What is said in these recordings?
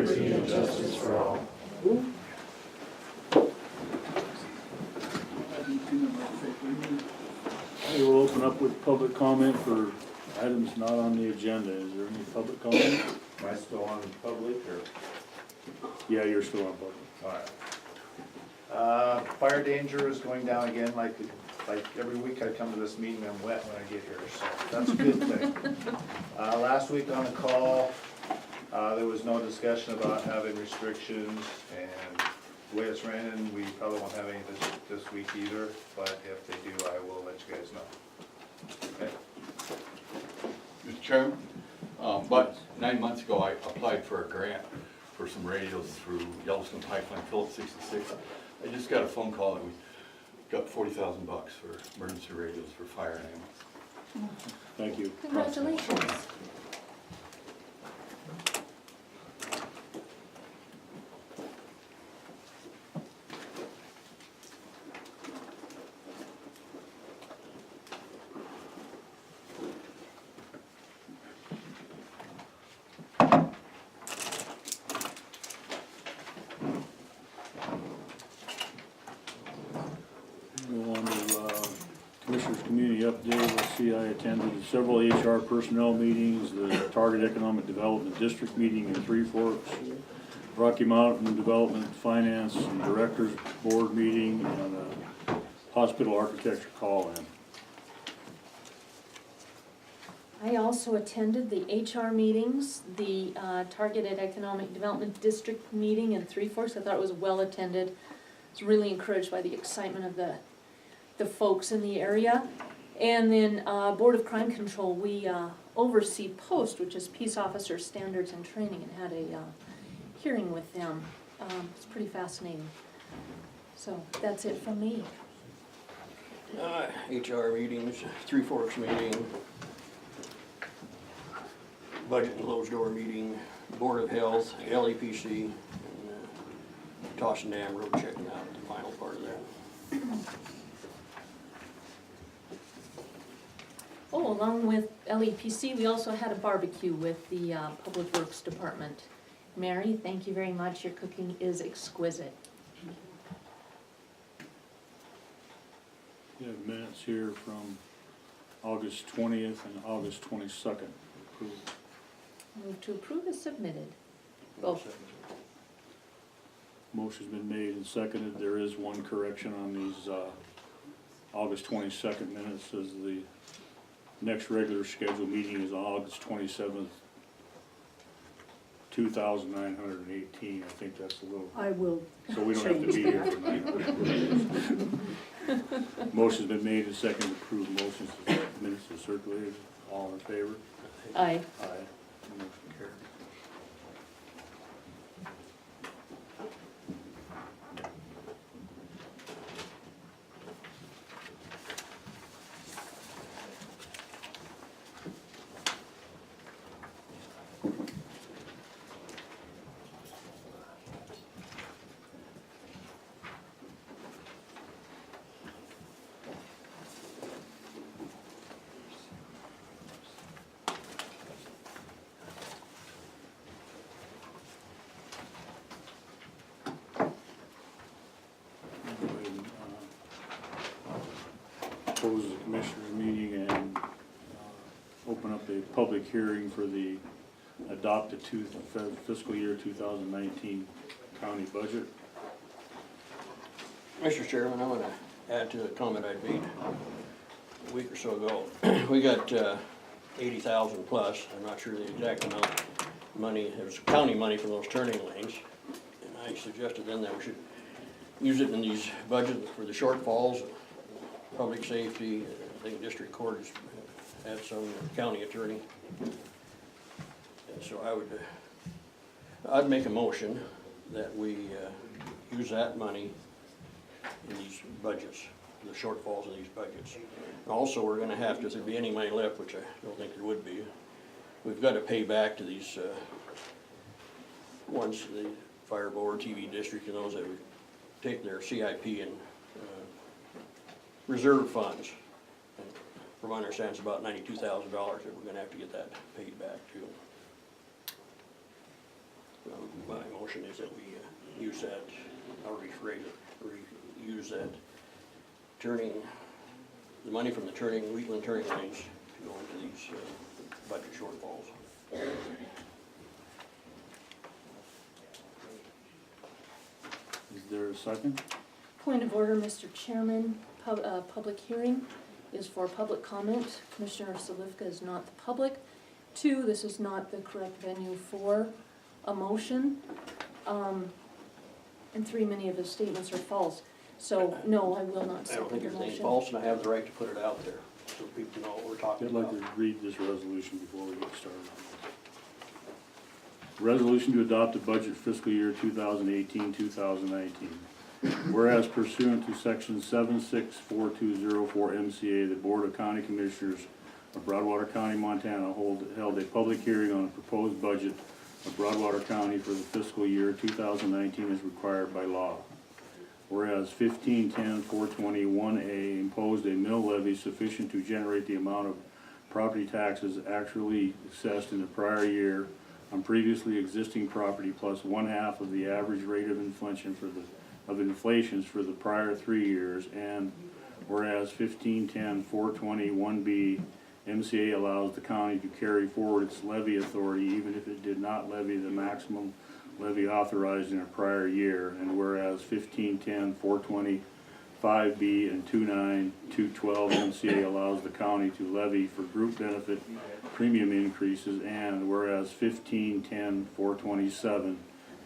liberty and justice for all. I will open up with public comment for items not on the agenda. Is there any public comment? Am I still on public or? Yeah, you're still on public. Alright. Fire danger is going down again, like every week I come to this meeting, I'm wet when I get here, so that's a good thing. Last week on the call, there was no discussion about having restrictions, and the way it's running, we probably won't have any this week either, but if they do, I will let you guys know. Okay? Mr. Chairman, about 9 months ago, I applied for a grant for some radios through Yellowstone Pipeline, Phillips 66. I just got a phone call that we got $40,000 for emergency radios for fire and ambulance. Thank you. Congratulations. Go on to Commissioners Community Update. Let's see, I attended several HR personnel meetings, the Target Economic Development District meeting in Three Forks, Rocky Mountain Development Finance and Directors Board meeting, and a hospital architecture call-in. I also attended the HR meetings, the Targeted Economic Development District meeting in Three Forks. I thought it was well attended. I was really encouraged by the excitement of the folks in the area. And then Board of Crime Control, we oversee POST, which is Peace Officer Standards and Training, and had a hearing with them. It's pretty fascinating. So that's it from me. HR meetings, Three Forks meeting, budget and closed door meeting, Board of Health, LEPC, and Tossin Dam Road checking out the final part of that. Oh, along with LEPC, we also had a barbecue with the Public Works Department. Mary, thank you very much. Your cooking is exquisite. We have minutes here from August 20th and August 22nd. Approved. Move to approve is submitted. Both. Motion's been made and seconded. There is one correction on these August 22nd minutes. Says the next regular scheduled meeting is August 27th, 2,918. I think that's a little, I will so we don't have to be here for 900. Motion's been made and seconded to approve motions, minutes are circulated. All in favor? Aye. Aye. Motion carried. Go ahead and close the commissioners meeting and open up a public hearing for the adopted fiscal year 2019 county budget. Mr. Chairman, I want to add to a comment I made a week or so ago. We got 80,000 plus, I'm not sure the exact amount of money, it was county money for those turning lanes. And I suggested then that we should use it in these budgets for the shortfalls, public safety. I think district court has had some county attorney. And so I'd make a motion that we use that money in these budgets, the shortfalls in these budgets. Also, we're gonna have to, if there be any money left, which I don't think there would be, we've got to pay back to these ones, the fire board, TV district, and those that would take their CIP and reserve funds. And from my understanding, it's about $92,000 that we're gonna have to get that paid back to. motion is that we use that, or use that turning, the money from the Wheatland turning lanes to go into these budget shortfalls. Is there a second? Point of order, Mr. Chairman. Public hearing is for public comment. Commissioner Salivka is not the public. 2, this is not the correct venue for a motion. And 3, many of his statements are false. So, no, I will not I don't second think the anything's motion. false, and I have the right to put it out there, so people know what we're talking I'd like about. to read this resolution before we get started on this. Resolution to adopt the budget fiscal year 2018-2019. Whereas pursuant to section 764204 MCA, the Board of County Commissioners of Broadwater County, Montana held a public hearing on a proposed budget of Broadwater County for the fiscal year 2019 as required by law. Whereas 1510-421A imposed a mill levy sufficient to generate the amount of property taxes actually assessed in the prior year on previously existing property plus 1/2 of the average rate of inflation for the prior 3 years, and whereas 1510-421B MCA allows the county to carry forward its levy authority even if it did not levy the maximum levy authorized in a prior year, and whereas 1510-425B and 29212 MCA allows the county to levy for group benefit premium increases, and whereas 1510-427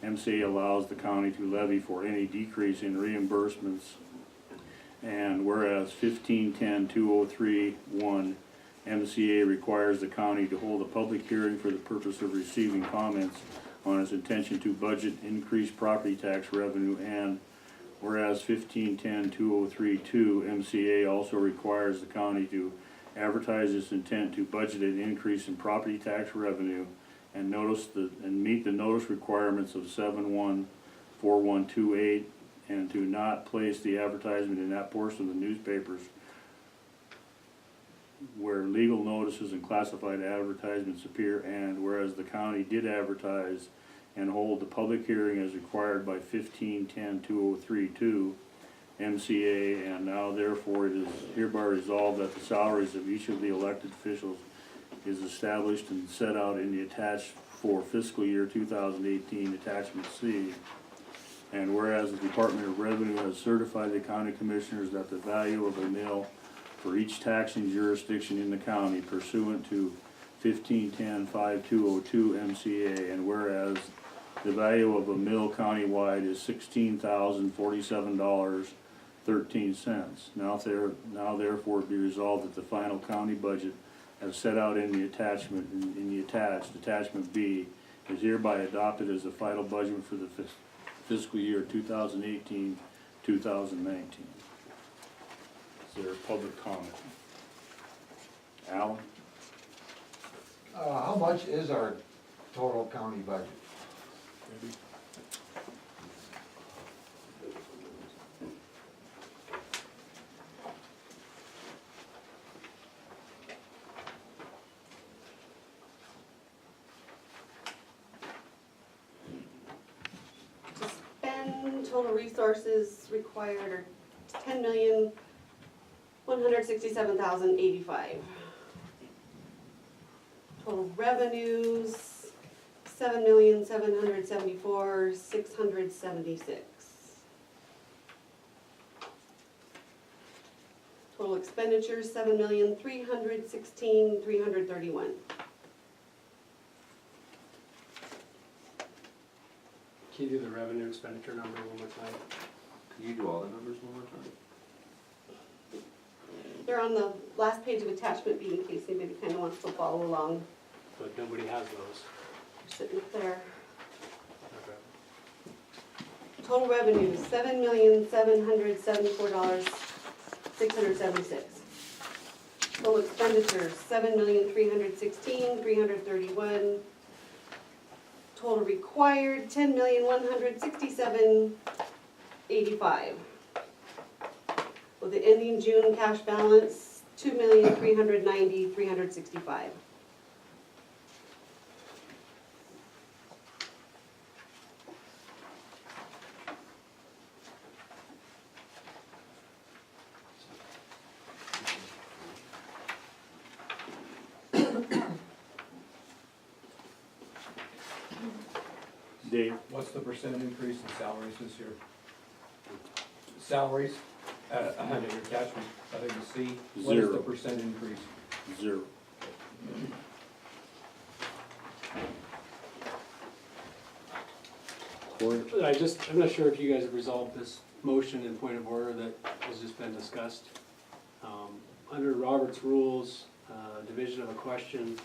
MCA allows the county to levy for any decrease in reimbursements, and whereas 1510-2031 MCA requires the county to hold a public hearing for the purpose of receiving comments on its intention to budget increased property tax revenue, and whereas 1510-2032 MCA also requires the county to advertise its intent to budget an increase in property tax revenue and meet the notice requirements of 714128, and to not place the advertisement in that portion of the newspapers where legal notices and classified advertisements appear, and whereas the county did advertise and hold the public hearing as required by 1510-2032 MCA, and now therefore it is hereby resolved that the salaries of each of the elected officials is established and set out in the attached for fiscal year 2018 attachment C. And whereas the Department of Revenue has certified the county commissioners that the value of a mill for each taxing jurisdiction in the county pursuant to 1510-5202 MCA, and whereas the value of a mill countywide is $16,047.13. Now therefore be resolved that the final county budget as set out in the attachment, attachment B, is hereby adopted as the final budget for the fiscal year 2018-2019. Is there public comment? Alan? How much is our total county budget? Maybe? To spend, total resources required are $10,167,085. Total revenues, $7,774,676. Total expenditures, $7,316,331. Can you do the revenue expenditure number one more time? Can you do all the numbers one more time? They're on the last page of attachment B in case anybody kind of wants to follow along. But nobody has those. They're sitting up there. Okay. Total revenue, $7,774,676. Total expenditures, $7,316,331. Total required, $10,167,085. With the ending June cash balance, $2,390,365. Dave, What's the percent increase in salaries this year? Salaries, under your attachment, I think it's C. What is the Zero. percent increase? 0. Cory? I'm not sure if you guys have resolved this motion and point of order that has just been discussed. Under Robert's rules, division of a question,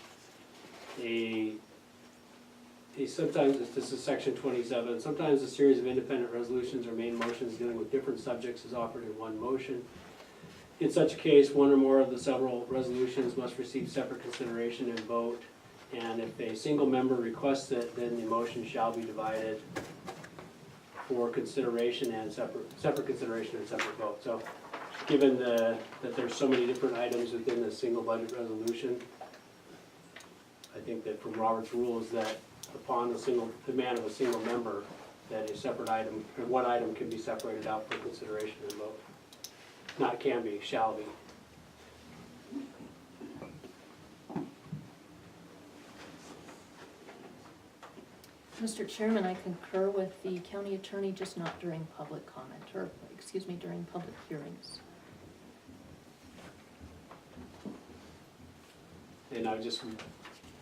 sometimes, this is section 27, sometimes a series of independent resolutions or main motions dealing with different subjects is offered in one motion. In such a case, one or more of the several resolutions must receive separate consideration and vote. And if a single member requests it, then the motion shall be divided for consideration and separate consideration and separate vote. So, given that there's so many different items within the single budget resolution, I think that from Robert's rules that upon the demand of a single member, that a separate item, or one item can be separated out for consideration and vote. Not can be, shall be. Mr. Chairman, I concur with the county attorney, just not during public comment, or, excuse me, during public hearings. And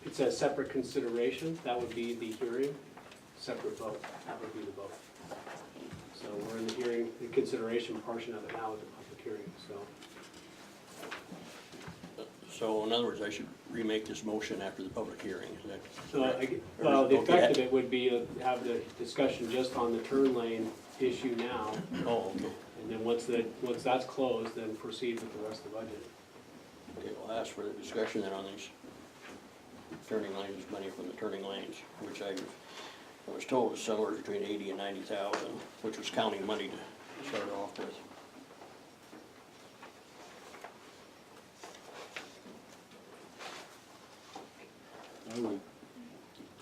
it says separate consideration, that would be the hearing, separate vote, that would be the vote. So we're in the hearing, the consideration portion of it now is the public hearing, so. So in other words, I should remake this motion after the public hearing, is that So, correct? well, the Okay. effect of it would be to have the discussion just on the turn lane issue now, Oh, okay. and then once that's closed, then proceed with the rest of the budget. Okay, well, ask for the discussion then on these turning lanes, money from the turning lanes, which I was told was somewhere between 80 and 90,000, which was county money to start off with.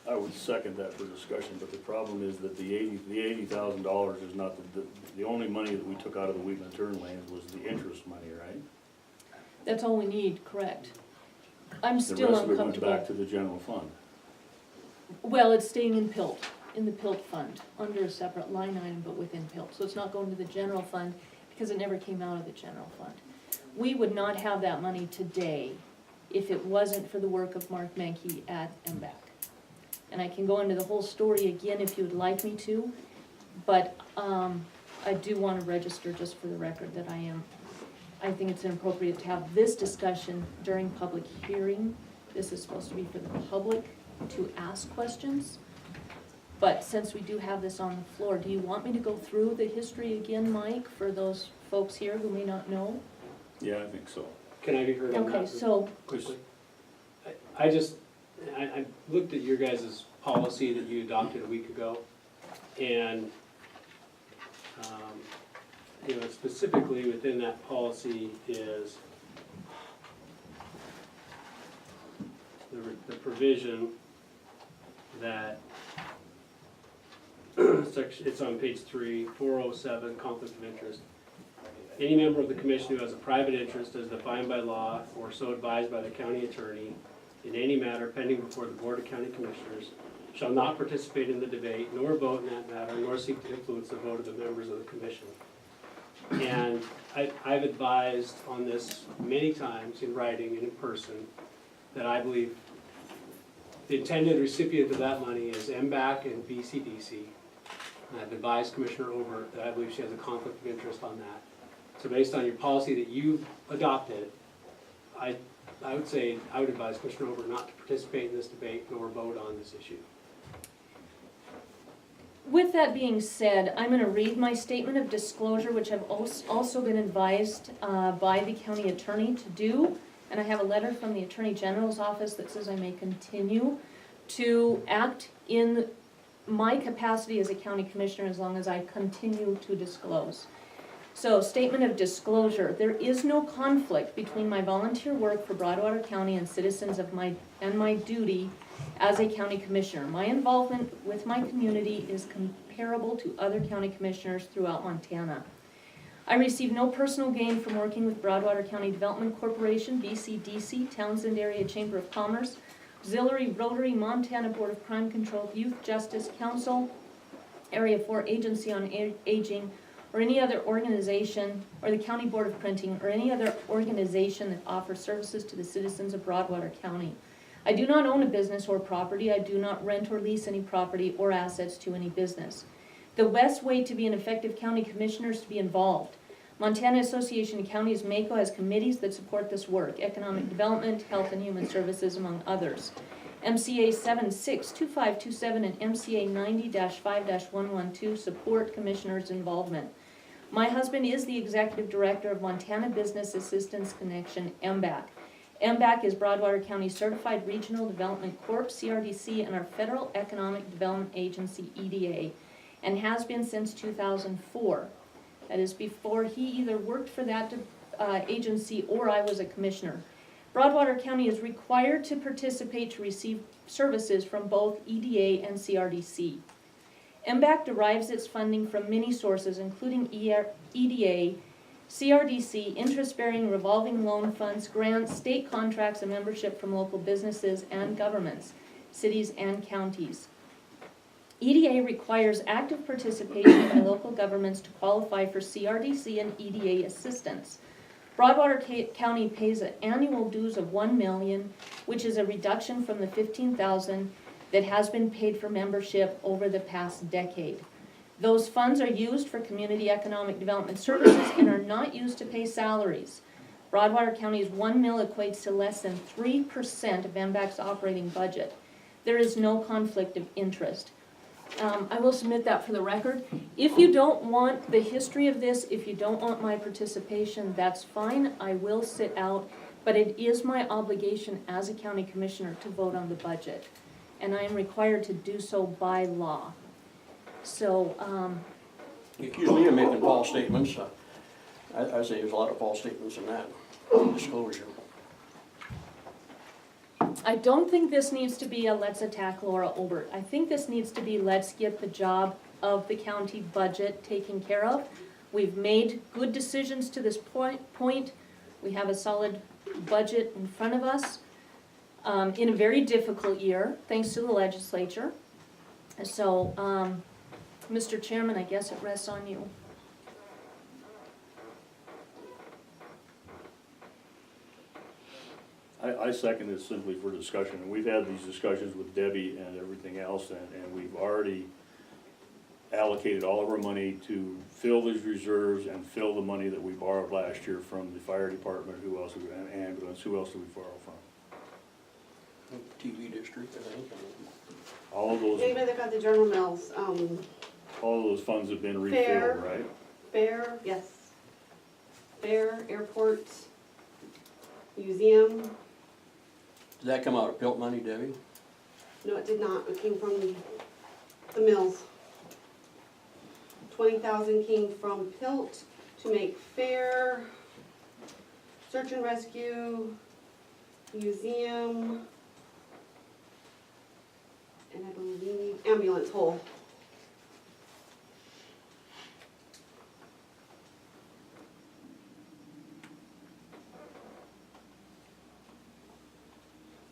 I would second that for discussion, but the problem is that the $80,000 is not the only money that we took out of the Wheatland turn lanes was the interest money, right? That's all we need, correct? I'm The still rest of it went uncomfortable. back to the general fund. Well, it's staying in PILT, in the PILT fund, under a separate line item, but within PILT. So it's not going to the general fund, because it never came out of the general fund. We would not have that money today if it wasn't for the work of Mark Mankey at MBAC. And I can go into the whole story again if you would like me to, but I do want to register just for the record that I think it's inappropriate to have this discussion during public hearing. This is supposed to be for the public to ask questions. But since we do have this on the floor, do you want me to go through the history again, Mike, for those folks here who may not know? Yeah, I think so. Can I be heard on that? Okay, so, Quickly. I looked at your guys' policy that you adopted a week ago, and, specifically within that policy is the provision that, it's on page 3, 407, conflict of interest. Any member of the commission who has a private interest as defined by law or so advised by the county attorney in any matter pending before the Board of County Commissioners shall not participate in the debate, nor vote in that matter, nor seek to influence the vote of the members of the commission. And I've advised on this many times in writing and in person that I believe the intended recipient of that money is MBAC and BCDC. And I've advised Commissioner Overt that I believe she has a conflict of interest on that. So based on your policy that you've adopted, I would say, I would advise Commissioner Overt not to participate in this debate nor vote on this issue. with that being said, I'm gonna read my statement of disclosure, which I've also been advised by the county attorney to do. And I have a letter from the Attorney General's office that says I may continue to act in my capacity as a county commissioner as long as I continue to disclose. So, statement of disclosure, there is no conflict between my volunteer work for Broadwater County and citizens of my duty as a county commissioner. My involvement with my community is comparable to other county commissioners throughout Montana. I receive no personal gain from working with Broadwater County Development Corporation, BCDC, Townsend Area Chamber of Commerce, Auxiliary Rotary Montana Board of Crime Control, Youth Justice Council, Area 4 Agency on Aging, or any other organization, or the County Board of Printing, or any other organization that offers services to the citizens of Broadwater County. I do not own a business or property. I do not rent or lease any property or assets to any business. The best way to be an effective county commissioner is to be involved. Montana Association of Counties, MACO, has committees that support this work: economic development, health and human services, among others. MCA 762527 and MCA 90-5-112 support commissioners' involvement. My husband is the executive director of Montana Business Assistance Connection, MBAC. MBAC is Broadwater County Certified Regional Development Corp., CRDC, and our Federal Economic Development Agency, EDA, and has been since 2004. That is before he either worked for that agency or I was a commissioner. Broadwater County is required to participate to receive services from both EDA and CRDC. MBAC derives its funding from many sources, including EDA, CRDC, interest-bearing revolving loan funds, grants, state contracts, and membership from local businesses and governments, cities and counties. EDA requires active participation by local governments to qualify for CRDC and EDA assistance. Broadwater County pays an annual dues of $1 million, which is a reduction from the $15,000 that has been paid for membership over the past decade. Those funds are used for community economic development services and are not used to pay salaries. Broadwater County's $1 million equates to less than 3% of MBAC's operating budget. There is no conflict of interest. I will submit that for the record. If you don't want the history of this, if you don't want my participation, that's fine. I will sit out, but it is my obligation as a county commissioner to vote on the budget, and I am required to do so by law. So, You accuse me of making false statements. I say there's a lot of false statements in that disclosure. I don't think this needs to be a let's attack Laura Obert. I think this needs to be let's get the job of the county budget taken care of. We've made good decisions to this point. We have a solid budget in front of us in a very difficult year, thanks to the legislature. So, Mr. Chairman, I guess it rests on you. I second this simply for discussion, and we've had these discussions with Debbie and everything else, and we've already allocated all of our money to fill these reserves and fill the money that we borrowed last year from the fire department. Who else? And ambulance. Who else did we borrow from? TV district, I think. All of those. Anybody that got the General Mills, All of those funds have been Fair. refilled, right? Fair, yes. Fair, airport, museum. Did that come out of PILT money, Debbie? No, it did not. It came from the mills. 20,000 came from Pilt to make fair, search and rescue, museum, and I believe ambulance hole.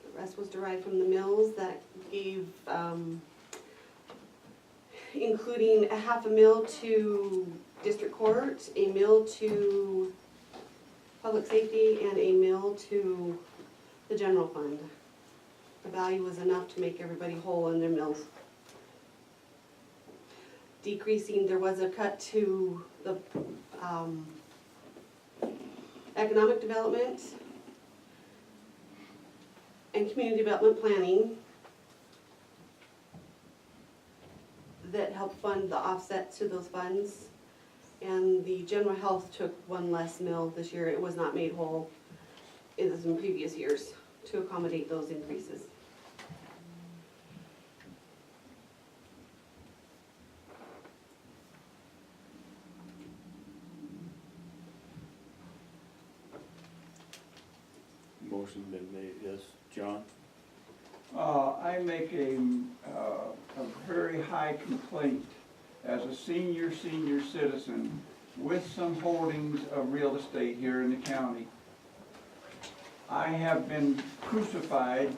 The rest was derived from the mills that gave, including a $500,000 to district court, a $1 to public safety, and a $1 to the general fund. The value was enough to make everybody whole in their mills. Decreasing, there was a cut to the economic development and community development planning that helped fund the offset to those funds. And the general health took one less mill this year. It was not made whole as in previous years to accommodate those increases. Motion's been made, yes. John? I make a very high complaint as a senior citizen with some holdings of real estate here in the county. I have been crucified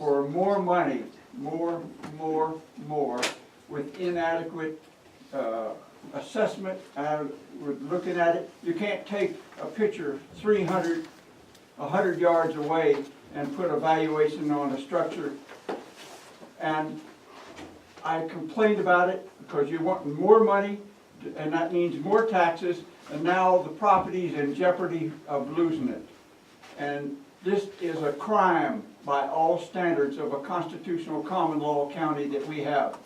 for more money, more, with inadequate assessment. We're looking at it, you can't take a picture 100 yards away and put a valuation on a structure. And I complained about it because you want more money, and that means more taxes, and now the property's in jeopardy of losing it. And this is a crime by all standards of a constitutional common law county that we have.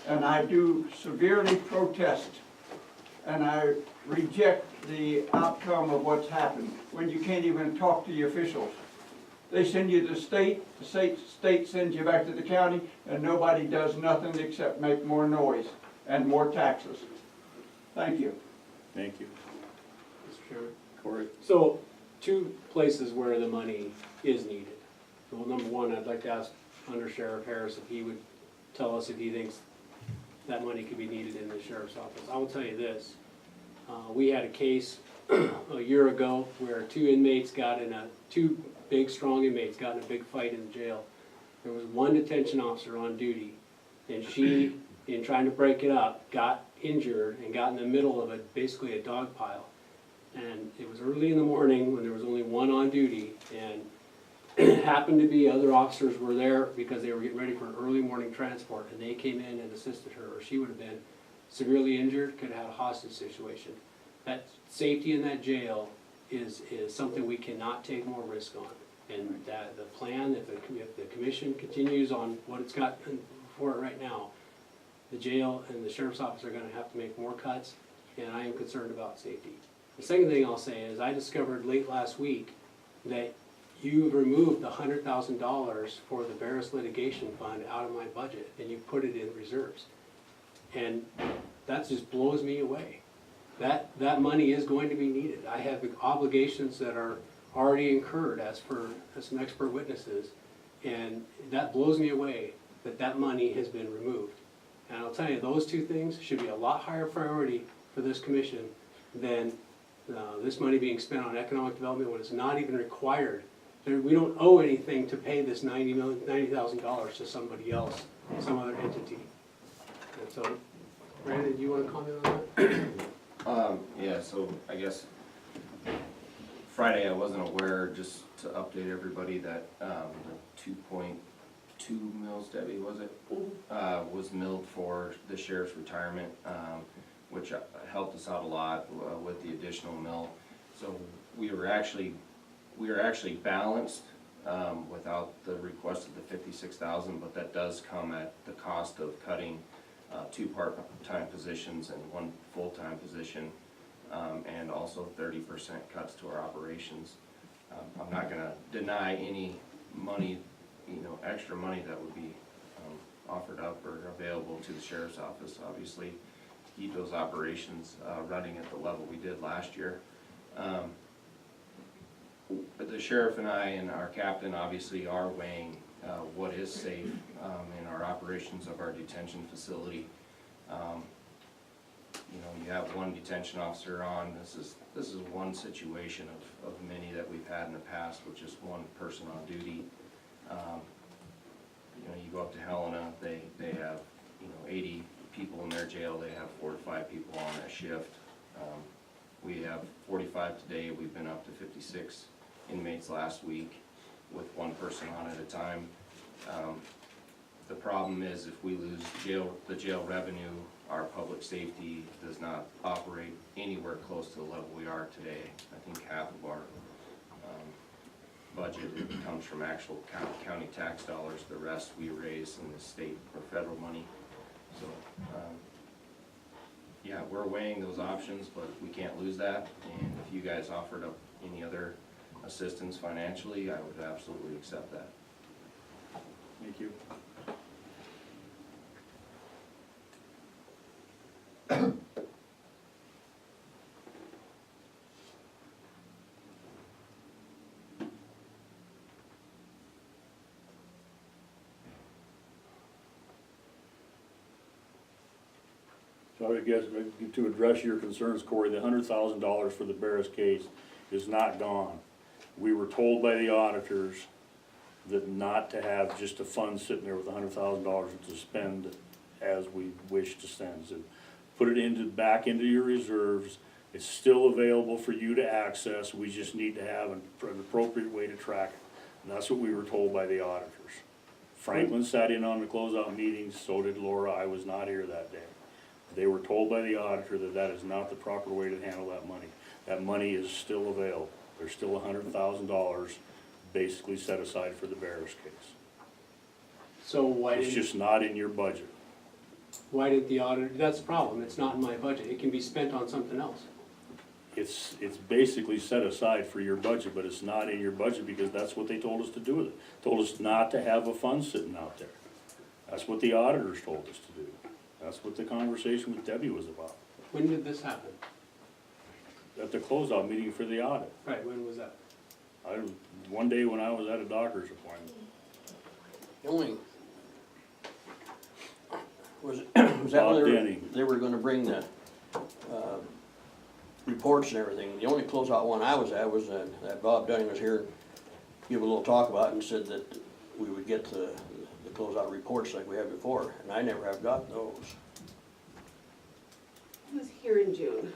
And I do severely protest, and I reject the outcome of what's happened, when you can't even talk to the officials. They send you to the state sends you back to the county, and nobody does nothing except make more noise and more taxes. Thank you. Thank you. Mr. Chairman. Corey? So, two places where the money is needed. Well, number one, I'd like to ask Under Sheriff Harris if he would tell us if he thinks that money could be needed in the sheriff's office. I will tell you this, we had a case a year ago where two big, strong inmates got in a big fight in the jail. There was one detention officer on duty, and she, in trying to break it up, got injured and got in the middle of basically a dog pile. And it was early in the morning when there was only one on duty, and it happened to be other officers were there because they were getting ready for an early morning transport, and they came in and assisted her, or she would have been severely injured, could have had a hostage situation. That safety in that jail is something we cannot take more risk on. And that the plan, if the commission continues on what it's got for it right now, the jail and the sheriff's office are gonna have to make more cuts, and I am concerned about safety. The second thing I'll say is I discovered late last week that you removed the $100,000 for the Barris litigation fund out of my budget, and you put it in reserves. And that just blows me away. That money is going to be needed. I have obligations that are already incurred as some expert witnesses, and that blows me away that money has been removed. And I'll tell you, those two things should be a lot higher priority for this commission than this money being spent on economic development when it's not even required. We don't owe anything to pay this $90,000 to somebody else, some other entity. And so, Brandon, do you want to comment on that? Yeah, so I guess Friday I wasn't aware, just to update everybody, that the 2.2 mils, Debbie, was it? Was milled for the sheriff's retirement, which helped us out a lot with the additional mill. So we were actually balanced without the request of the 56,000, but that does come at the cost of cutting 2 part-time positions and 1 full-time position, and also 30% cuts to our operations. I'm not gonna deny any money, extra money that would be offered up or available to the sheriff's office, obviously, to keep those operations running at the level we did last year. But the sheriff and I and our captain obviously are weighing what is safe in our operations of our detention facility. You have one detention officer on. This is one situation of many that we've had in the past with just one person on duty. You go up to Helena, they have 80 people in their jail. They have 4 to 5 people on that shift. We have 45 today. We've been up to 56 inmates last week with 1 person on at a time. The problem is if we lose the jail revenue, our public safety does not operate anywhere close to the level we are today. I think half of our budget comes from actual county tax dollars. The rest we raise in the state or federal money. So yeah, we're weighing those options, but we can't lose that. And if you guys offered up any other assistance financially, I would absolutely accept that. Thank you. So I guess to address your concerns, Corey, the $100,000 for the Barris case is not gone. We were told by the auditors that not to have just a fund sitting there with $100,000 to spend as we wish to spend. So put it back into your reserves. It's still available for you to access, we just need to have an appropriate way to track it. And that's what we were told by the auditors. Franklin sat in on the closeout meetings, so did Laura, I was not here that day. They were told by the auditor that that is not the proper way to handle that money. That money is still available. There's still $100,000 basically set aside for the Barris case. So why It's didn't, just not in your budget. why didn't the auditor, that's the problem, it's not in my budget, it can be spent on something else. It's basically set aside for your budget, but it's not in your budget because that's what they told us to do with it. Told us not to have a fund sitting out there. That's what the auditors told us to do. That's what the conversation with Debbie was about, When did this happen? at the closeout meeting for the audit. Right, when was that? One day when I was at a doctor's appointment. The only, was that Bob when Denning. they were gonna bring the, reports and everything? The only closeout one I was at was that Bob Dunning was here, give a little talk about it and said that we would get the closeout reports like we had before, and I never have gotten those. I was here in June.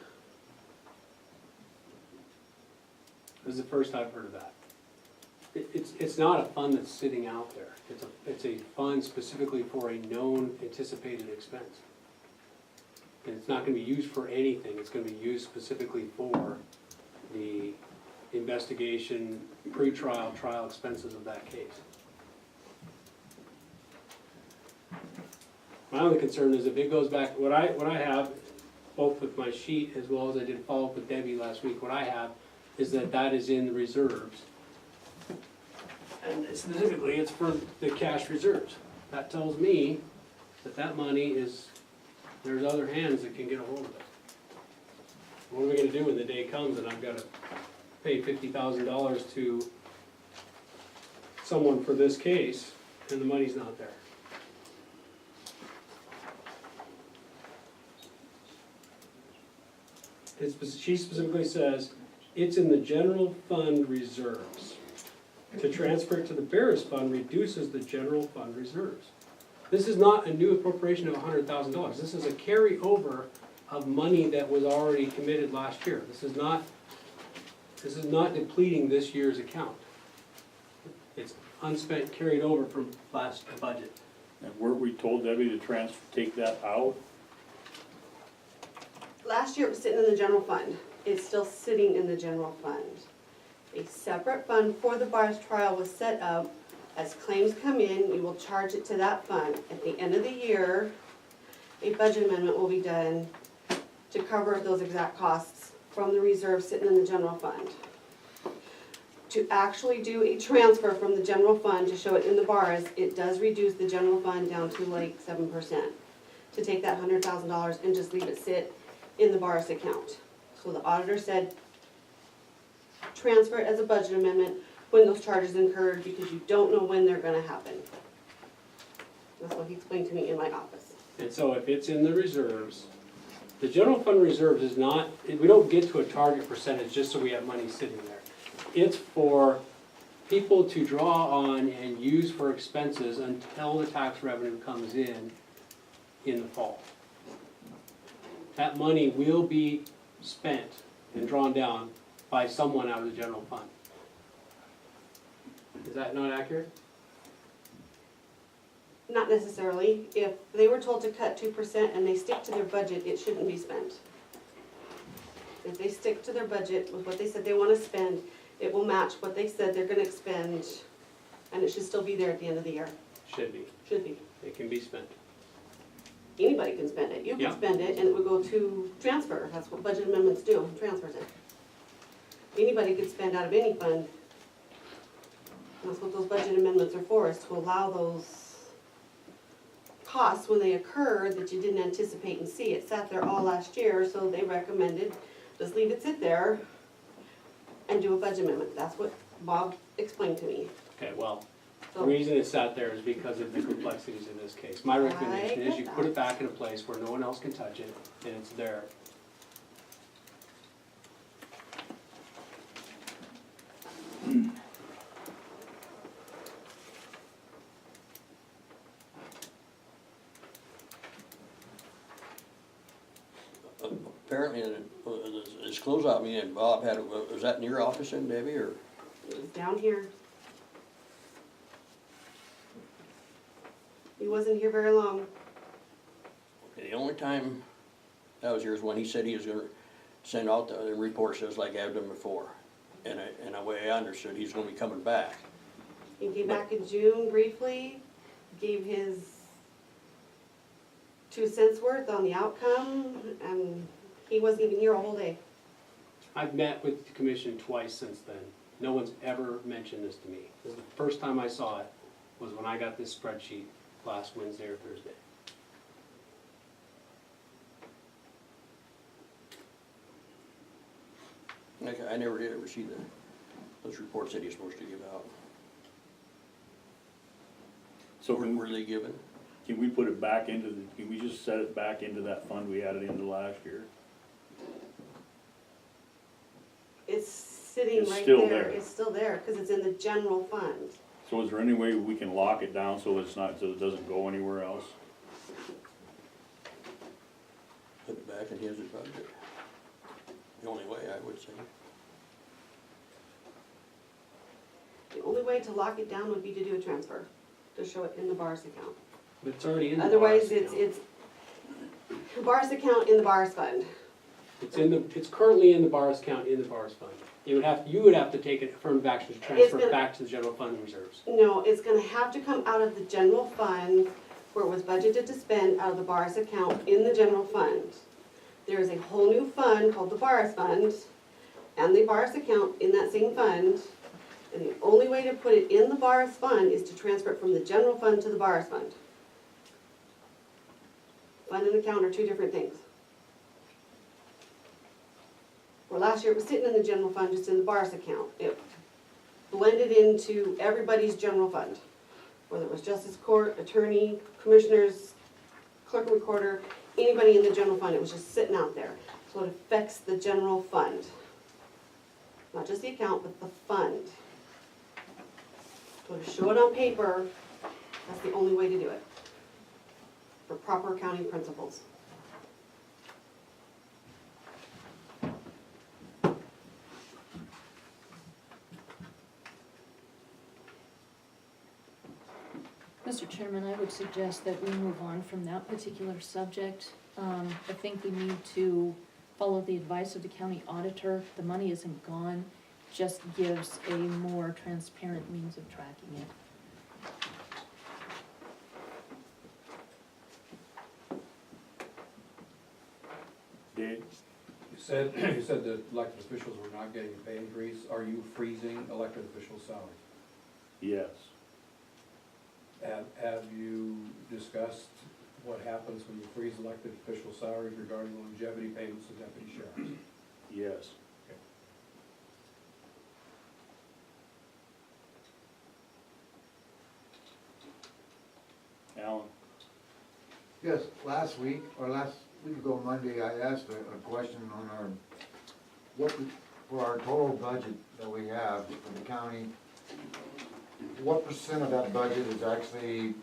This is the first I've heard of that. It's not a fund that's sitting out there. It's a fund specifically for a known anticipated expense. And it's not gonna be used for anything, it's gonna be used specifically for the investigation, pre-trial, trial expenses of that case. My only concern is if it goes back, what I have, both with my sheet as well as I did follow up with Debbie last week, what I have is that is in the reserves. And specifically, it's for the cash reserves. That tells me that money is, there's other hands that can get a hold of it. What are we gonna do when the day comes and I've gotta pay $50,000 to someone for this case, and the money's not there? She specifically says, it's in the general fund reserves. To transfer it to the Barris fund reduces the general fund reserves. This is not a new appropriation of $100,000. This is a carryover of money that was already committed last year. This is not depleting this year's account. It's unspent, carried over from last budget. And weren't we told, Debbie, to take that out? Last year it was sitting in the general fund. It's still sitting in the general fund. A separate fund for the Barris trial was set up. As claims come in, you will charge it to that fund. At the end of the year, a budget amendment will be done to cover those exact costs from the reserve sitting in the general fund. To actually do a transfer from the general fund to show it in the Barris, it does reduce the general fund down to like 7%. To take that $100,000 and just leave it sit in the Barris account. So the auditor said, transfer it as a budget amendment when those charges incurred, because you don't know when they're gonna happen. That's what he explained to me in my office. And so if it's in the reserves, the general fund reserves is not, we don't get to a target percentage just so we have money sitting there. It's for people to draw on and use for expenses until the tax revenue comes in the fall. That money will be spent and drawn down by someone out of the general fund. Is that not accurate? Not necessarily. If they were told to cut 2% and they stick to their budget, it shouldn't be spent. If they stick to their budget with what they said they wanna spend, it will match what they said they're gonna expend, and it should still be there at the end of the year. Should be. Should be. It can be spent. Anybody can spend it. You Yeah. can spend it and it would go to transfer. That's what budget amendments do, transfers it. Anybody could spend out of any fund. That's what those budget amendments are for, is to allow those costs when they occur that you didn't anticipate and see. It sat there all last year, so they recommended just leave it sit there and do a budget amendment. That's what Bob explained to me. Okay, well, the So, reason it's sat there is because of the complexities in this case. My recommendation I is you get put it that. back in a place where no one else can touch it, and it's there. Apparently, this closeout meeting, Bob had, was that in your office then, Debbie, or? It was down here. He wasn't here very long. The only time that was here is when he said he was gonna send out the reports just like I've done before. And the way I understood, he's gonna be coming back. He came back in June briefly, gave his 2 cents worth on the outcome, and he wasn't even here a whole day. I've met with the commission twice since then. No one's ever mentioned this to me. This is the first time I saw it, was when I got this spreadsheet last Wednesday or Thursday. I never did ever see those reports that he's supposed to give out. So Were they given? can we put it back into can we just set it back into that fund we added into last year? It's sitting It's right still there. there. It's still there, because it's in the general fund. So is there any way we can lock it down so it's not, so it doesn't go anywhere else? Put it back in his budget. The only way, I would say. The only way to lock it down would be to do a transfer, to show it in the BARS account. But it's already in the Otherwise, BARS account. it's BARS account in the BARS fund. It's currently in the BARS account in the BARS fund. You would have to take an affirmative action to transfer gonna- it back to the general fund reserves. No, it's gonna have to come out of the general fund where it was budgeted to spend out of the BARS account in the general fund. There is a whole new fund called the BARS fund and the BARS account in that same fund. And the only way to put it in the BARS fund is to transfer it from the general fund to the BARS fund. Fund and account are two different things. Where last year it was sitting in the general fund, just in the BARS account. It blended into everybody's general fund. Whether it was justice court, attorney, commissioners, clerk and recorder, anybody in the general fund, it was just sitting out there. So it affects the general fund. Not just the account, but the fund. So to show it on paper, that's the only way to do it. For proper accounting principles. Mr. Chairman, I would suggest that we move on from that particular subject. I think we need to follow the advice of the county auditor. The money isn't gone, just gives a more transparent means of tracking it. Dave? You said that elected officials were not getting a pay increase. Are you freezing elected officials' salaries? Yes. Have you discussed what happens when you freeze elected official salaries regarding longevity payments to deputy sheriffs? Yes. Alan? Yes, last week ago Monday, I asked a question on for our total budget that we have for the county, what percent of that budget is actually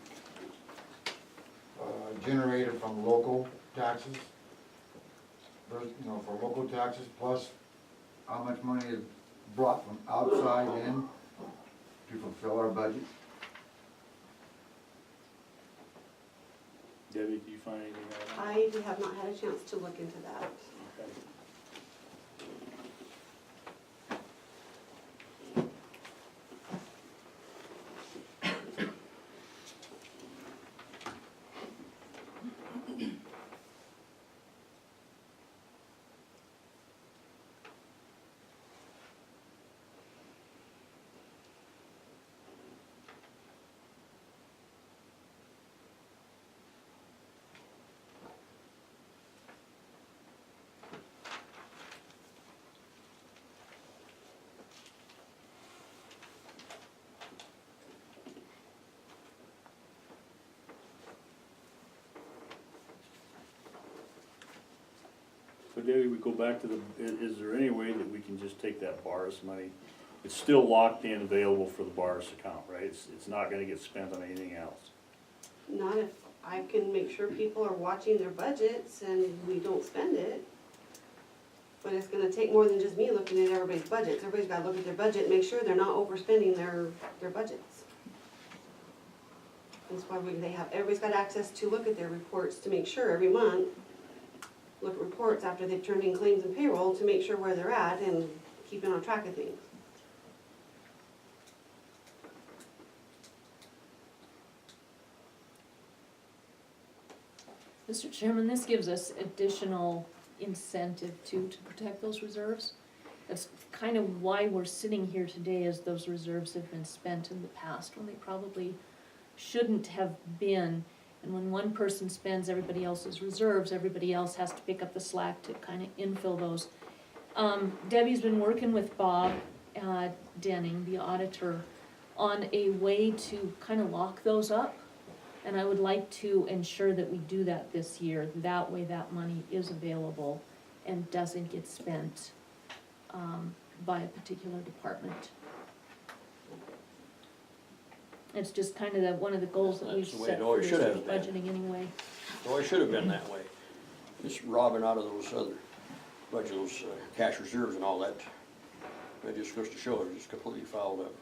generated from local taxes? There's, for local taxes, plus how much money is brought from outside in to fulfill our budget? Debbie, do you find anything on that? I have not had a chance to look into that. Okay. So Debbie, we go back to is there any way that we can just take that BARS money? It's still locked in, available for the BARS account, right? It's not gonna get spent on anything else. Not if I can make sure people are watching their budgets and we don't spend it. But it's gonna take more than just me looking at everybody's budgets. Everybody's gotta look at their budget, and make sure they're not overspending their budgets. That's why everybody's got access to look at their reports to make sure every month, look at reports after they've turned in claims and payroll to make sure where they're at and keeping on track of things. Mr. Chairman, this gives us additional incentive to protect those reserves. That's kind of why we're sitting here today, as those reserves have been spent in the past when they probably shouldn't have been. And when one person spends everybody else's reserves, everybody else has to pick up the slack to kind of infill those. Debbie's been working with Bob Denning, the auditor, on a way to kind of lock those up. And I would like to ensure that we do that this year. That way that money is available and doesn't get spent by a particular department. It's just kind of one of the goals that we've That's the way set it for always should district have been. budgeting anyway. Well, it should have been that way. Just robbing out of those other, bunch of those cash reserves and all that. It just goes to show it's just completely fouled up.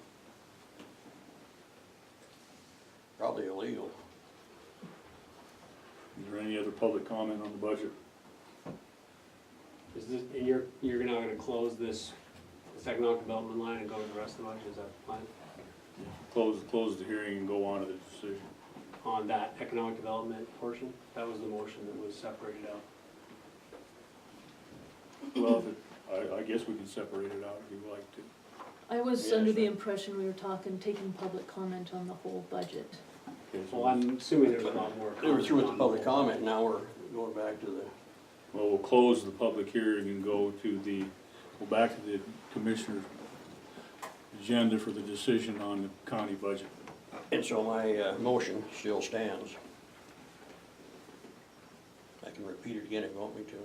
Probably illegal. Is there any other public comment on the budget? Is this, and you're now gonna close this economic development line and go to the rest of the budget, is that the plan? Close the hearing and go on to the decision. On that economic development portion, that was the motion that was separated out. Well, I guess we can separate it out if you'd like to. I was Yeah, under the sure. impression we were taking public comment on the whole budget. Okay, so Well, I'm assuming there's a lot more. They were through with the comment public on whole. comment, now we're going back to the, well, we'll close the public hearing and go back to the commissioner's agenda for the decision on the county budget. and so my motion still stands. I can repeat it again if you want me to.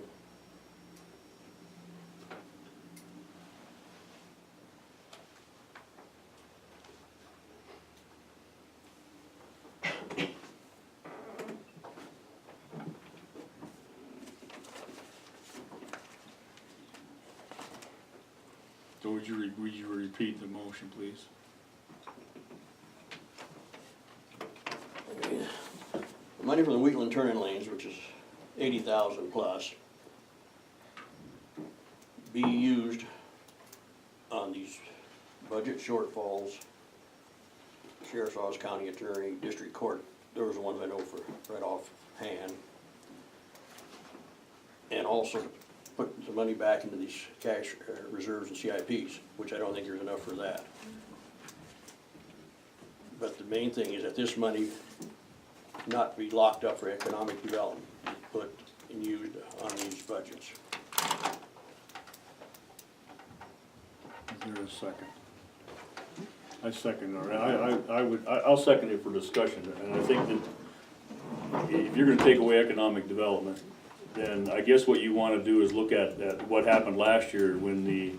So would you repeat the motion, please? The money from the Wheatland turn-in lanes, which is 80,000 plus, be used on these budget shortfalls. Sheriff's Office, County Attorney, District Court, those are the ones I know for right off hand. And also put the money back into these cash reserves and CIPs, which I don't think there's enough for that. But the main thing is that this money not be locked up for economic development, put and used on these budgets. Is there a second? I second, or I'll second it for discussion, and I think that if you're gonna take away economic development, then I guess what you wanna do is look at what happened last year when the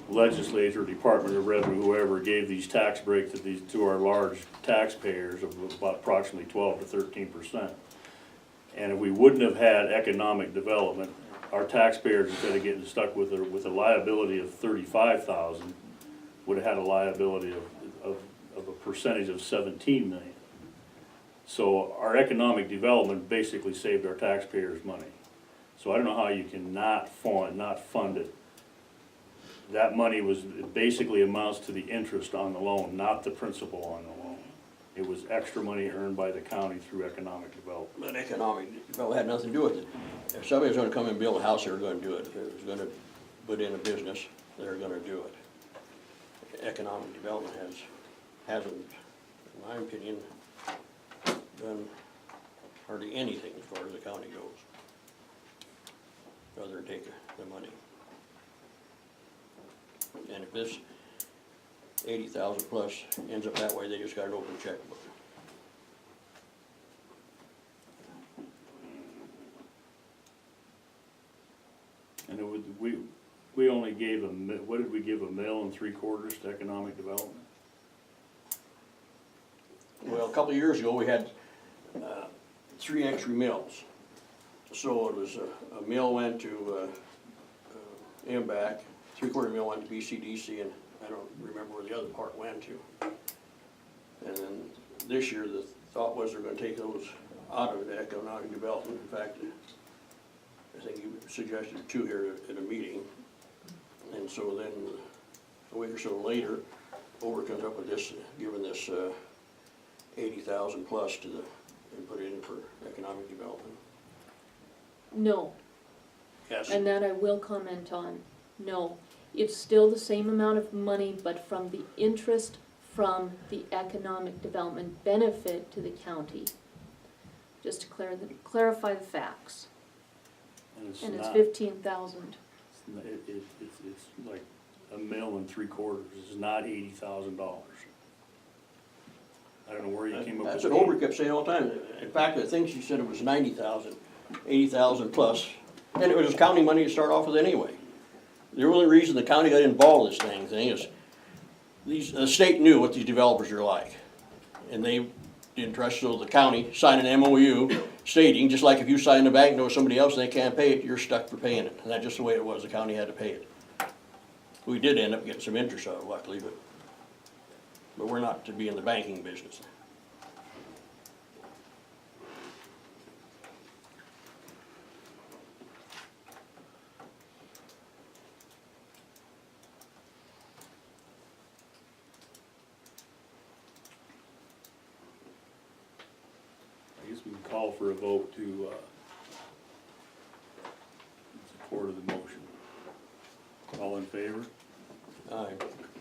legislature, Department of Revenue, whoever, gave these tax breaks to our large taxpayers of about approximately 12 to 13%. And if we wouldn't have had economic development, our taxpayers, instead of getting stuck with a liability of 35,000, would have had a liability of a percentage of 17 million. So our economic development basically saved our taxpayers money. So I don't know how you can not fund it. That money it basically amounts to the interest on the loan, not the principal on the loan. It was extra money earned by the county through economic development. But economic development had nothing to do with it. If somebody was gonna come and build a house, they were gonna do it. If it was gonna put in a business, they were gonna do it. Economic development hasn't, in my opinion, done hardly anything as far as the county goes, other than take the money. And if this 80,000 plus ends up that way, they just got an open checkbook. And we only gave what did we give, $1.75 million to economic development? Well, a couple of years ago, we had 3 extra mills. So it was, a mill went to MBAC, 3/4 mill went to BCDC, and I don't remember where the other part went to. And then this year, the thought was they're gonna take those out of the economic development. In fact, I think you suggested 2 here at a meeting. And so then, a week or so later, Over comes up with this, giving this 80,000 plus to the, and put it in for economic development. No, Yes, and that I will comment on. No, it's still the same amount of money, but from the interest from the economic development benefit to the county. Just to clarify the facts. And it's And it's not, 15,000. it's like $1.75 million. It's not $80,000. I don't know where you came up with that's that. what Over kept saying all the time. In fact, I think she said it was 90,000, 80,000 plus. And it was county money to start off with anyway. The only reason the county got involved in this thing is the state knew what these developers are like. And they didn't trust, so the county signed an MOU stating, just like if you sign a bank note with somebody else and they can't pay it, you're stuck for paying it. And that's just the way it was, the county had to pay it. We did end up getting some interest out of it, luckily, but we're not to be in the banking business. I guess we can call for a vote to, in support of the motion. All in favor? Aye.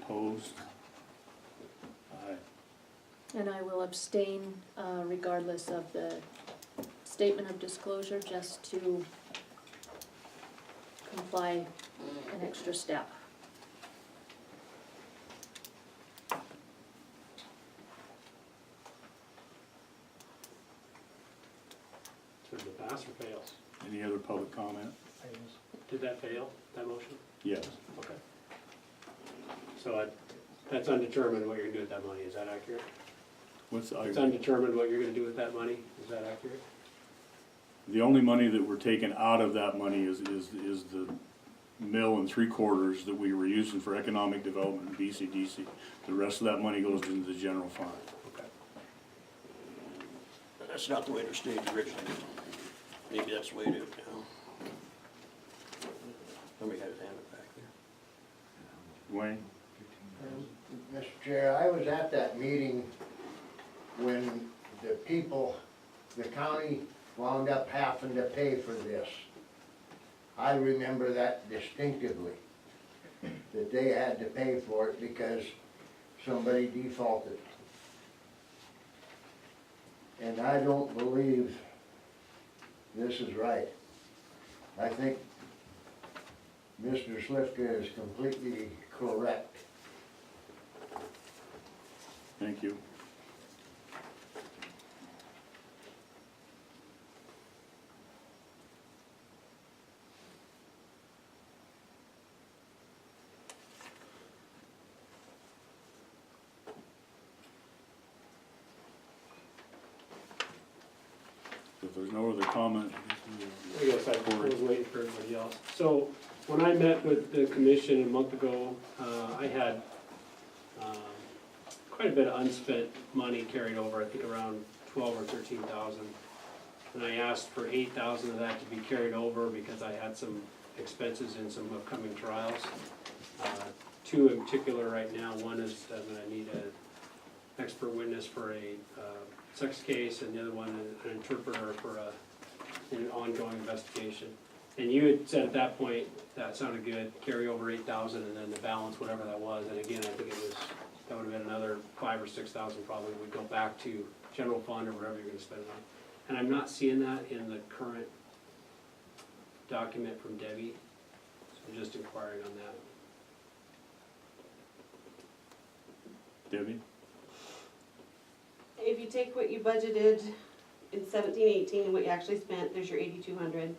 Opposed? Aye. And I will abstain regardless of the statement of disclosure, just to comply an extra step. So did it pass or fails? Any other public comment? Did that fail, that motion? Yes. Okay. So that's undetermined what you're gonna do with that money, is that accurate? What's, It's undetermined what you're gonna do with that money, is that accurate? the only money that we're taking out of that money is the $1.75 million that we were using for economic development in BCDC. The rest of that money goes into the general fund. Okay. That's not the way it was stated originally. Maybe that's the way it is now. Somebody had his hand up back there. Wayne? Mr. Chair, I was at that meeting when the people, the county wound up having to pay for this. I remember that distinctively, that they had to pay for it because somebody defaulted. And I don't believe this is right. I think Mr. Slifka is completely correct. Thank you. If there's no other comment, I guess I was waiting for everybody else. So, when I met with the commission a month ago, I had quite a bit of unspent money carried over, I think around 12 or 13,000. And I asked for 8,000 of that to be carried over because I had some expenses in some upcoming trials. 2 in particular right now. One is that I need an expert witness for a sex case, and the other one an interpreter for an ongoing investigation. And you had said at that point, that sounded good, carry over 8,000 and then the balance, whatever that was. And again, I think that would have been another 5,000 or 6,000 probably, would go back to general fund or whatever you're gonna spend it on. And I'm not seeing that in the current document from Debbie, so I'm just inquiring on that. Debbie? If you take what you budgeted in 17-18 and what you actually spent, there's your 8,200.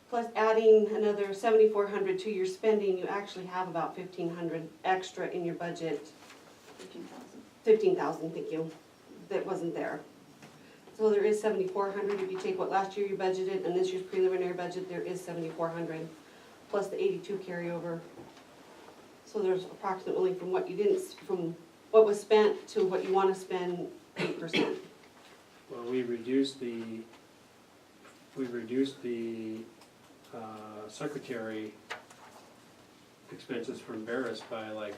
Plus adding another 7,400 to your spending, you actually have about 1,500 extra in your budget. 15,000, thank you, that wasn't there. So there is 7,400, if you take what last year you budgeted and this year's preliminary budget, there is 7,400, plus the 82 carryover. So there's approximately from what you didn't, from what was spent to what you wanna spend, 8%. Well, we reduced the secretary expenses from Barris by like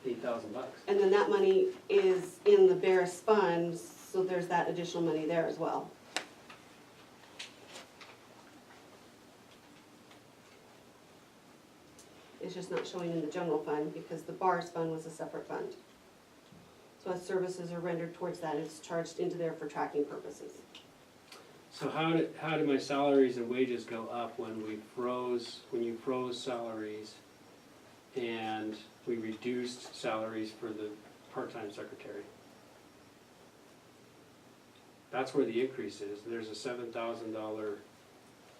$8,000. And then that money is in the Barris fund, so there's that additional money there as well. It's just not showing in the general fund because the Barris fund was a separate fund. So as services are rendered towards that, it's charged into there for tracking purposes. So how did my salaries and wages go up when you froze salaries and we reduced salaries for the part-time secretary? That's where the increase is. There's a $7,000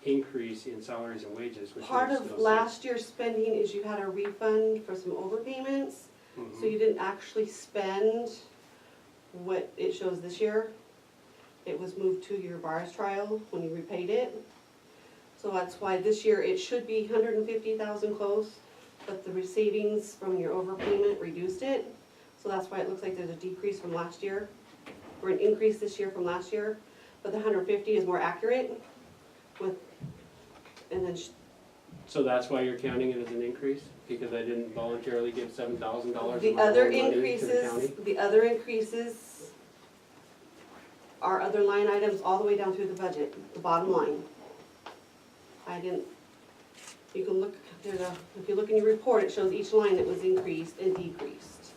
increase in salaries and wages, which Part makes of no sense. last year's spending is you had a refund for some overpayments, so you didn't actually spend what it shows this year. It was moved to your bars trial when you repaid it. So that's why this year it should be 150,000 close, but the savings from your overpayment reduced it. So that's why it looks like there's a decrease from last year, or an increase this year from last year. But the 150 is more accurate with, and then So that's why you're counting it as an increase? Because I didn't voluntarily give $7,000 of the my other own money to the increases, county? the other increases are other line items all the way down through the budget, the bottom line. I didn't, you can look, if you look in your report, it shows each line that was increased and decreased.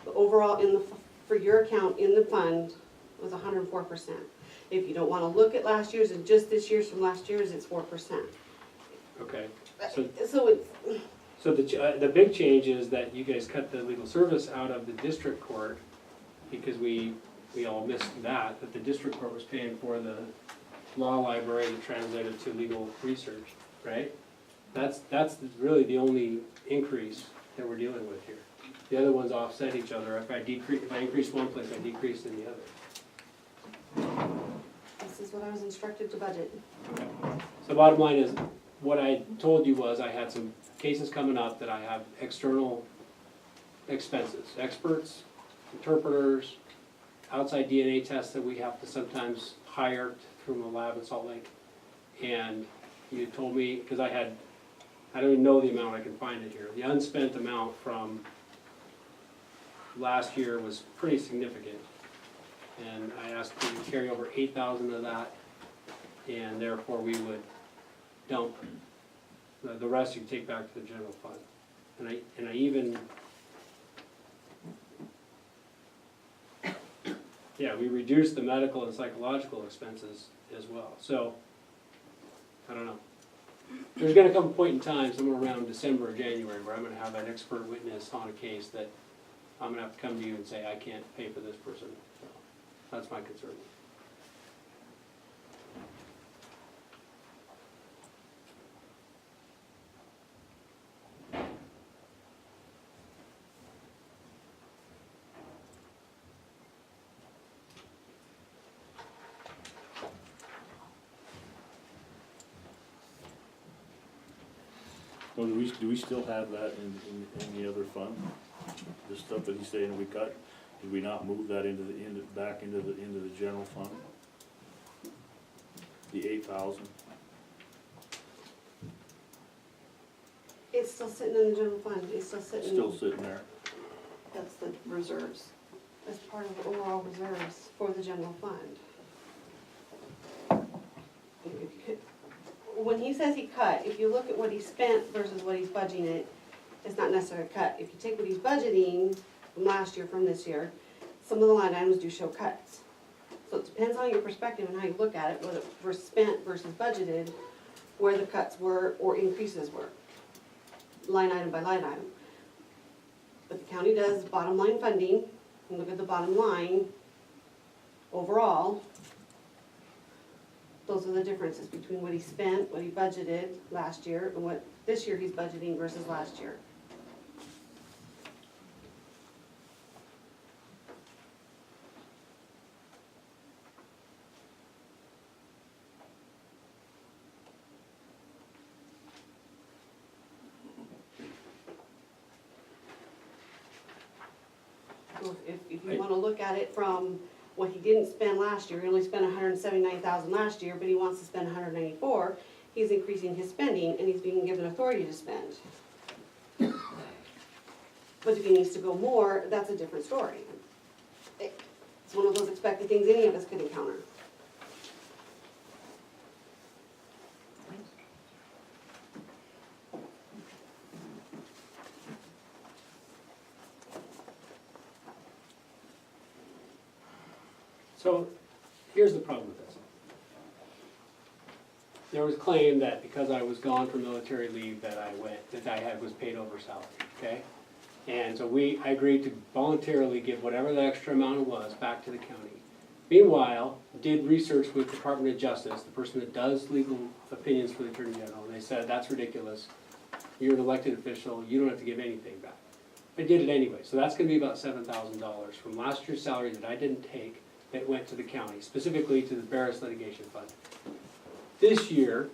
But overall, for your account in the fund was 104%. If you don't wanna look at last year's and just this year's from last year's, it's 4%. Okay. So So it's, So the big change is that you guys cut the legal service out of the district court because we all missed that the district court was paying for the law library to translate it to legal research, right? That's really the only increase that we're dealing with here. The other ones offset each other. If I increase one place, I decrease in the other. this is what I was instructed to budget. So bottom line is, what I told you was I had some cases coming up that I have external expenses, experts, interpreters, outside DNA tests that we have to sometimes hire from a lab in Salt Lake. And you told me, because I don't even know the amount, I can find it here. The unspent amount from last year was pretty significant. And I asked you to carry over 8,000 of that, and therefore we would dump the rest you take back to the general fund. And I even, yeah, we reduced the medical and psychological expenses as well. So, I don't know. There's gonna come a point in time, somewhere around December or January, where I'm gonna have an expert witness on a case that I'm gonna have to come to you and say, I can't pay for this person. So, that's my concern. Well, do we still have that in the other fund? The stuff that he's saying we cut, did we not move that back into the general fund? The 8,000? It's still sitting in the general fund, it's still sitting. Still sitting there? That's the reserves. That's part of the overall reserves for the general fund. When he says he cut, if you look at what he spent versus what he's budgeting, it's not necessarily a cut. If you take what he's budgeting from last year, from this year, some of the line items do show cuts. So it depends on your perspective and how you look at it, whether it was spent versus budgeted, where the cuts were or increases were, line item by line item. But the county does bottom line funding, and look at the bottom line overall. Those are the differences between what he spent, what he budgeted last year, and what this year he's budgeting versus last year. If you wanna look at it from what he didn't spend last year, he only spent 179,000 last year, but he wants to spend 194. He's increasing his spending and he's being given authority to spend. But if he needs to go more, that's a different story. It's one of those expected things any of us could encounter. So, here's the problem with this. There was a claim that because I was gone for military leave that was paid over salary, okay? And so I agreed to voluntarily give whatever the extra amount was back to the county. Meanwhile, did research with Department of Justice, the person that does legal opinions for the Attorney General, and they said, that's ridiculous. You're an elected official, you don't have to give anything back. I did it anyway, so that's gonna be about $7,000 from last year's salary that I didn't take that went to the county, specifically to the Barris Litigation Fund. This year,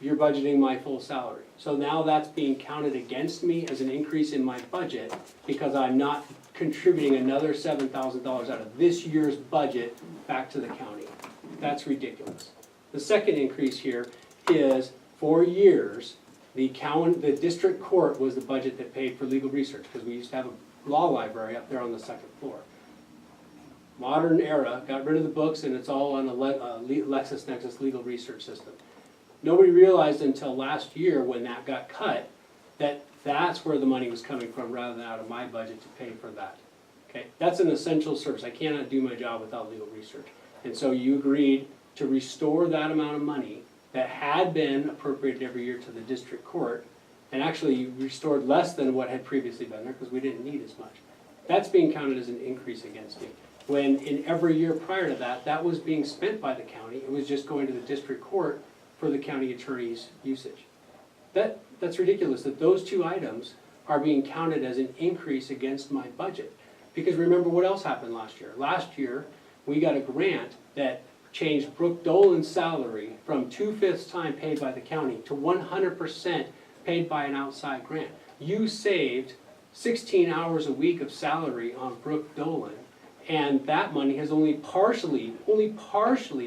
you're budgeting my full salary. So now that's being counted against me as an increase in my budget because I'm not contributing another $7,000 out of this year's budget back to the county. That's ridiculous. The second increase here is, for years, the district court was the budget that paid for legal research, because we used to have a law library up there on the second floor. Modern era, got rid of the books, and it's all on a LexisNexis legal research system. Nobody realized until last year when that got cut that that's where the money was coming from rather than out of my budget to pay for that. Okay, that's an essential service. I cannot do my job without legal research. And so you agreed to restore that amount of money that had been appropriated every year to the district court, and actually you restored less than what had previously been there because we didn't need as much. That's being counted as an increase against me. When in every year prior to that, that was being spent by the county. It was just going to the district court for the county attorney's usage. That's ridiculous that those two items are being counted as an increase against my budget. Because remember what else happened last year? Last year, we got a grant that changed Brooke Dolan's salary from 2/5 time paid by the county to 100% paid by an outside grant. You saved 16 hours a week of salary on Brooke Dolan, and that money has only partially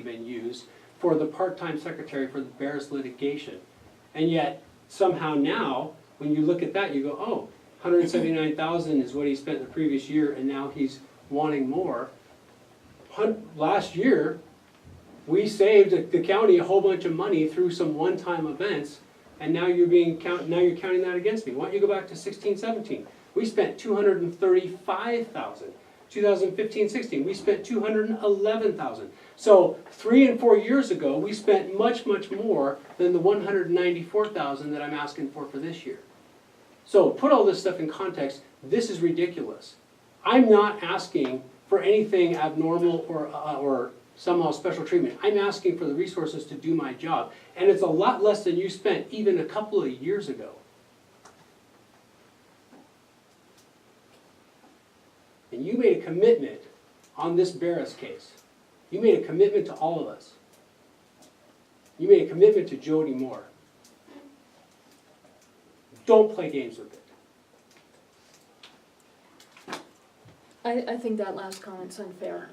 been used for the part-time secretary for the Barris litigation. And yet, somehow now, when you look at that, you go, oh, 179,000 is what he spent the previous year, and now he's wanting more. Last year, we saved the county a whole bunch of money through some one-time events, and now you're counting that against me. Why don't you go back to 16-17? We spent 235,000. 2015-16, we spent 211,000. So 3 and 4 years ago, we spent much, much more than the 194,000 that I'm asking for this year. So put all this stuff in context, this is ridiculous. I'm not asking for anything abnormal or somehow special treatment. I'm asking for the resources to do my job. And it's a lot less than you spent even a couple of years ago. And you made a commitment on this Barris case. You made a commitment to all of us. You made a commitment to Jody Moore. Don't play games with it. I think that last comment's unfair.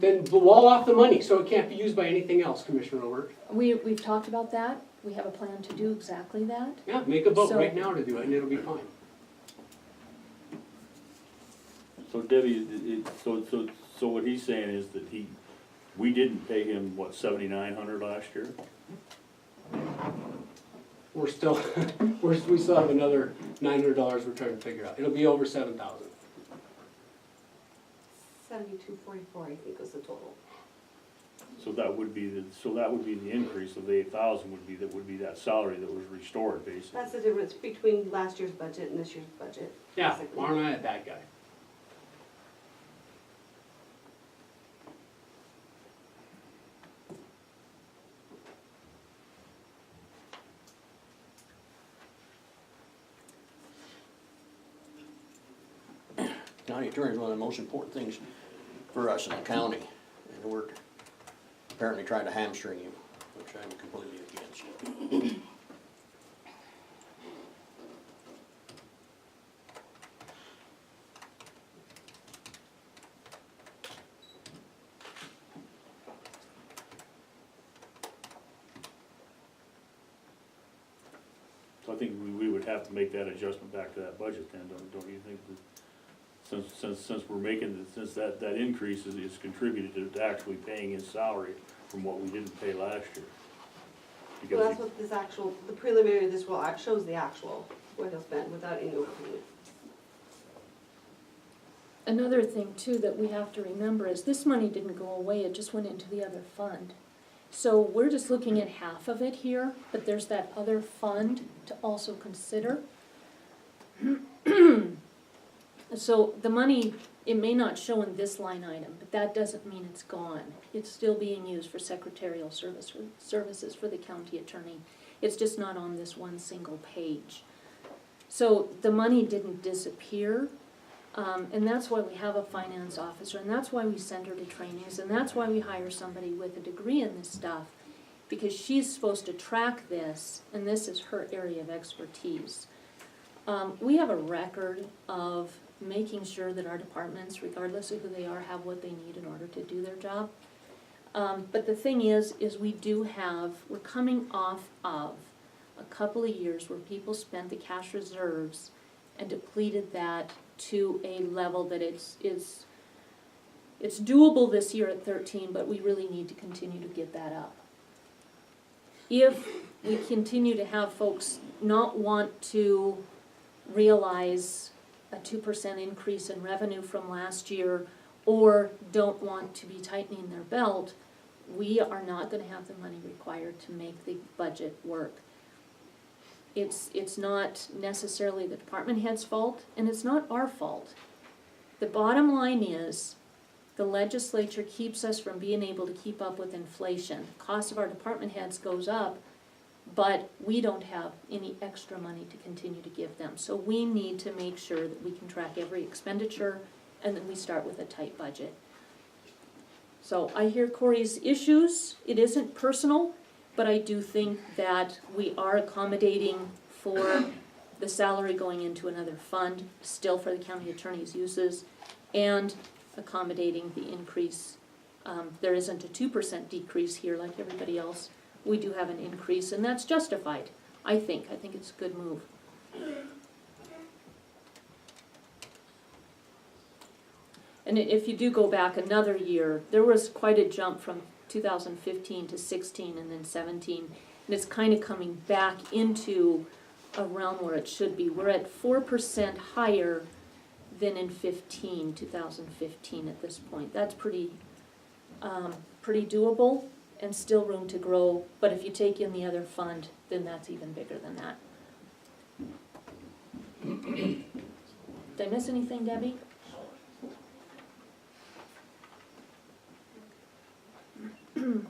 Then wall off the money so it can't be used by anything else, Commissioner Overt. We've talked about that. We have a plan to do exactly that. Yeah, make a vote So- right now to do it and it'll be fine. So Debbie, so what he's saying is that we didn't pay him, what, 7,900 last year? We're still, we still have another $900 we're trying to figure out. It'll be over 7,000. 7244, I think was the total. So that would be the increase of the 8,000 would be that salary that was restored, basically. That's the difference between last year's budget and this year's budget. Yeah, basically. aren't I a bad guy? County attorney is one of the most important things for us in the county, and we're apparently trying to hamstring him, which I'm completely against. think we would have to make that adjustment back to that budget then, don't you think? Since we're making, since that increase is contributed to actually paying his salary from what we didn't pay last year. Well, Because that's what this actual, the preliminary of this will act, shows the actual, what he'll spend without any overpayment. Another thing too that we have to remember is this money didn't go away, it just went into the other fund. So we're just looking at half of it here, but there's that other fund to also consider. So the money, it may not show in this line item, but that doesn't mean it's gone. It's still being used for secretarial services for the county attorney. It's just not on this one single page. So the money didn't disappear, and that's why we have a finance officer, and that's why we send her to trainings, and that's why we hire somebody with a degree in this stuff, because she's supposed to track this, and this is her area of expertise. We have a record of making sure that our departments, regardless of who they are, have what they need in order to do their job. But the thing is we're coming off of a couple of years where people spent the cash reserves and depleted that to a level that it's doable this year at 13, but we really need to continue to get that up. If we continue to have folks not want to realize a 2% increase in revenue from last year, or don't want to be tightening their belt, we are not gonna have the money required to make the budget work. It's not necessarily the department head's fault, and it's not our fault. The bottom line is, the legislature keeps us from being able to keep up with inflation. The cost of our department heads goes up, but we don't have any extra money to continue to give them. So we need to make sure that we can track every expenditure, and that we start with a tight budget. So I hear Corey's issues. It isn't personal, but I do think that we are accommodating for the salary going into another fund, still for the county attorney's uses, and accommodating the increase. There isn't a 2% decrease here like everybody else. We do have an increase, and that's justified, I think. I think it's a good move. And if you do go back another year, there was quite a jump from 2015 to 16 and then 17, and it's kind of coming back into a realm where it should be. We're at 4% higher than in 2015 at this point. That's pretty doable, and still room to grow, but if you take in the other fund, then that's even bigger than that. Did I miss anything, Debbie? Can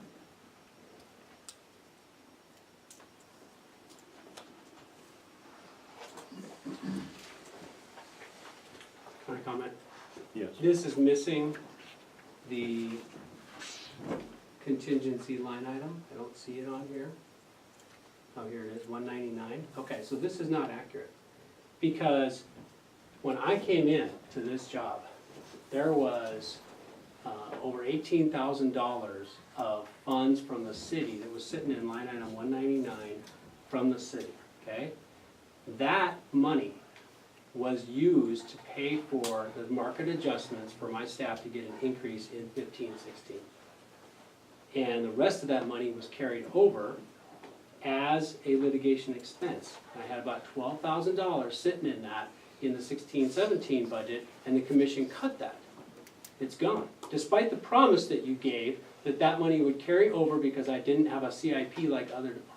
I comment? yes, This is missing the contingency line item. I don't see it on here. Oh, here it is, 199. Okay, so this is not accurate. Because when I came in to this job, there was over $18,000 of funds from the city that was sitting in line item 199 from the city, okay? That money was used to pay for the market adjustments for my staff to get an increase in 15-16. And the rest of that money was carried over as a litigation expense. I had about $12,000 sitting in that in the 16-17 budget, and the commission cut that. It's gone. Despite the promise that you gave that that money would carry over because I didn't have a CIP like other departments.